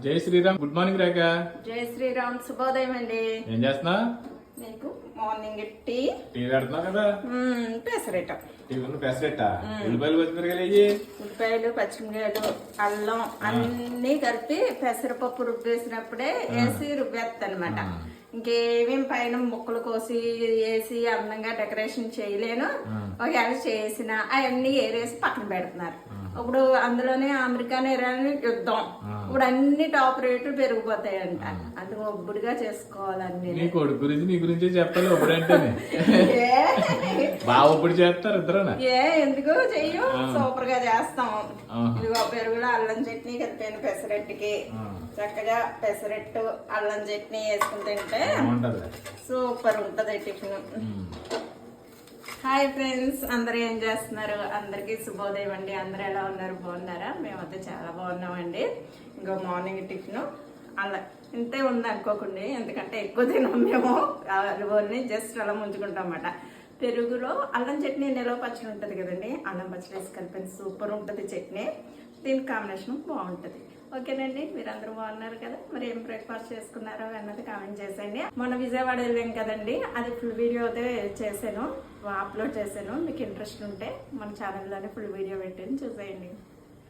జై Sriram. Good morning రేఖ. జై శ్రీరామ్. శుభోదయం అండి. ఏం చేస్తున్నా? మీకు మార్నింగ్ టీ పెడుతున్నావు కదా. పెసరెట్ట. పెసరెట్ట. ఉల్లిపాయలు పచ్చిమిరకాయలు, ఉల్లిపాయలు పచ్చిమిరకాయలు అల్లం అన్ని కలిపి పెసరపప్పు రుబ్బేసినప్పుడే వేసి రుబ్బేస్తా అనమాట. ఇంకేమేం పైన ముక్కలు కోసి వేసి అందంగా డెకరేషన్ చేయలేను. ఒకవేళ చేసిన అవన్నీ ఏరేసి పక్కన పెడుతున్నారు. ఇప్పుడు అందులోనే అమెరికా ఇరాన్ యుద్ధం. ఇప్పుడు అన్ని టాప్ రేట్లు పెరిగిపోతాయంట. అందుకు ఒబ్బుడిగా చేసుకోవాలని. నీ కొడుకు గురించి నీ గురించి చెప్పాలి. ఒప్పుడంటే బాగా ఒప్పుడు చేస్తారు ఇద్దరు. ఎందుకు చెయ్యం, సూపర్ గా చేస్తాం. ఇదిగో పెరుగులో అల్లం చట్నీ కలిపాను పెసరెట్టుకి. చక్కగా పెసరెట్టు అల్లం చట్నీ వేసుకుని తింటే సూపర్ ఉంటది టిఫిన్. హాయ్ ఫ్రెండ్స్, అందరూ ఏం చేస్తున్నారు? అందరికీ శుభోదయం అండి. అందరూ ఎలా ఉన్నారు? బాగున్నారా? మేమైతే చాలా బాగున్నామండి. ఇంకో మార్నింగ్ టిఫిన్ అలా ఇంతే ఉంది అనుకోకండి, ఎందుకంటే ఎక్కువ తినాం మేము. అల్లుని జస్ట్ అలా ముంచుకుంటాం అన్నమాట. పెరుగులో అల్లం చట్నీ నిలవ పచ్చడి ఉంటుంది కదండి, అల్లం పచ్చడి వేసి కలిపి సూపర్ ఉంటుంది చట్నీ. దీని కాంబినేషన్ బాగుంటుంది. ఓకేనండి, మీరందరూ బాగున్నారు కదా? మరి ఏం బ్రేక్ఫాస్ట్ చేసుకున్నారో అన్నది కామెంట్ చేసేయండి. మొన్న విజయవాడ వెళ్ళాం కదండి, అది ఫుల్ వీడియో అయితే చేశాను, అప్లోడ్ చేశాను. మీకు ఇంట్రెస్ట్ ఉంటే మన ఛానల్లోనే ఫుల్ వీడియో పెట్టాను, చూసేయండి.